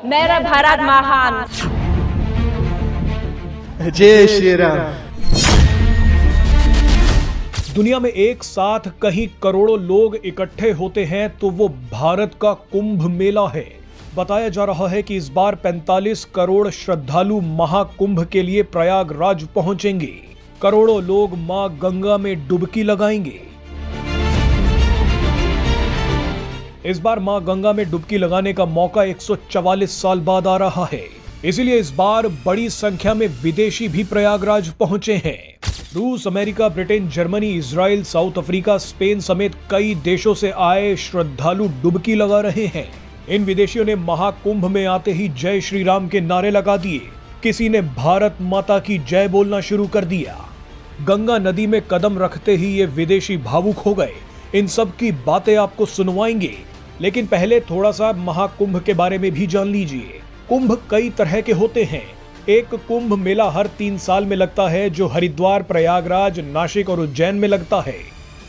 मेरा भारत महान। जय श्री राम। दुनिया में एक साथ कहीं करोड़ों लोग इकट्ठे होते हैं तो वो भारत का कुंभ मेला है। बताया जा रहा है कि इस बार 45 करोड़ श्रद्धालु महाकुंभ के लिए प्रयागराज पहुंचेंगे। करोड़ों लोग मां गंगा में डुबकी लगाएंगे। इस बार मां गंगा में डुबकी लगाने का मौका 144 साल बाद आ रहा है। इसलिए इस बार बड़ी संख्या में विदेशी भी प्रयागराज पहुंचे हैं। रूस, America, Britain, Germany, Israel, south Africa, Spain समेत कई देशों से आए श्रद्धालु डुबकी लगा रहे हैं। इन विदेशियों ने महाकुंभ में आते ही जय श्री राम के नारे लगा दिए। किसी ने भारत माता की जय बोलना शुरू कर दिया। गंगा नदी में कदम रखते ही ये विदेशी भावुक हो गए। इन सब की बातें आपको सुनवाएंगे, लेकिन पहले थोड़ा सा महाकुंभ के बारे में भी जान लीजिए। कुंभ कई तरह के होते हैं। एक कुंभ मेला हर 3 साल में लगता है, जो हरिद्वार, प्रयागराज, नासिक और उज्जैन में लगता है।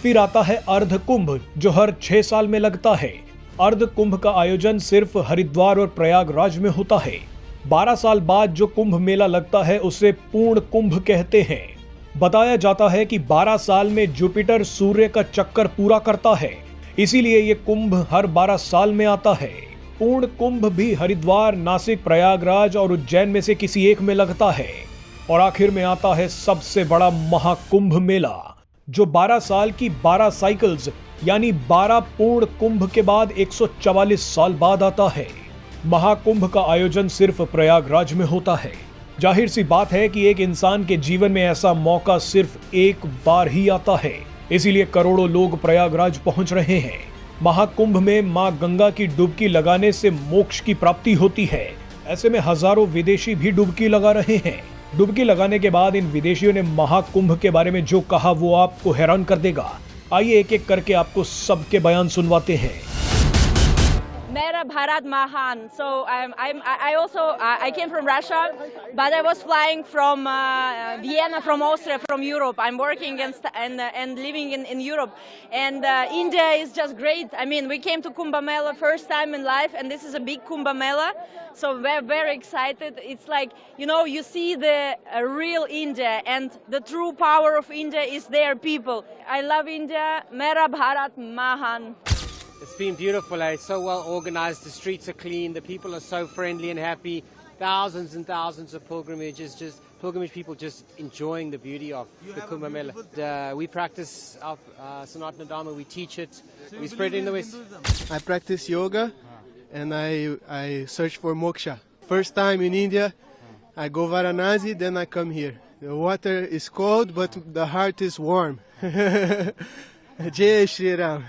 फिर आता है अर्ध कुंभ, जो हर 6 साल में लगता है। अर्ध कुंभ का आयोजन सिर्फ हरिद्वार और प्रयागराज में होता है। 12 साल बाद जो कुंभ मेला लगता है उसे पूर्ण कुंभ कहते हैं। बताया जाता है कि 12 साल में जुपिटर सूर्य का चक्कर पूरा करता है, इसीलिए ये कुंभ हर 12 साल में आता है। पूर्ण कुंभ भी हरिद्वार, नासिक, प्रयागराज और उज्जैन में से किसी एक में लगता है। और आखिर में आता है सबसे बड़ा महाकुंभ मेला, जो 12 साल की 12 साइकिल्स यानी 12 पूर्ण कुंभ के बाद 144 साल बाद आता है। महाकुंभ का आयोजन सिर्फ प्रयागराज में होता है। जाहिर सी बात है कि एक इंसान के जीवन में ऐसा मौका सिर्फ एक बार ही आता है, इसीलिए करोड़ों लोग प्रयागराज पहुंच रहे हैं। महाकुंभ में मां गंगा की डुबकी लगाने से मोक्ष की प्राप्ति होती है। ऐसे में हजारों विदेशी भी डुबकी लगा रहे हैं। डुबकी लगाने के बाद इन विदेशियों ने महाकुंभ के बारे में जो कहा वो आपको हैरान कर देगा। आइए एक एक करके आपको सबके बयान सुनवाते हैं। मेरा भारत महान. So I came from Russia, but I was flying from Vienna, from Austria, from Europe. I'm working and living in Europe, and India is just great. I mean, we came to Kumbh Mela first time in life, and this is a big Kumbh Mela, so we're very excited. It's like, you know, you see the real India, and the true power of India is their people. I love India. Mera Bharat Mahan. It's been beautiful, eh? It's so well organized, the streets are clean, the people are so friendly and happy. Thousands and thousands of pilgrimage people just enjoying the beauty of the Kumbh Mela. We practice our Sanatana Dharma, we teach it, we spread it in the West. I practice yoga and I search for moksha. First time in India, I go Varanasi, then I come here. The water is cold, but the heart is warm. Jai Shri Ram.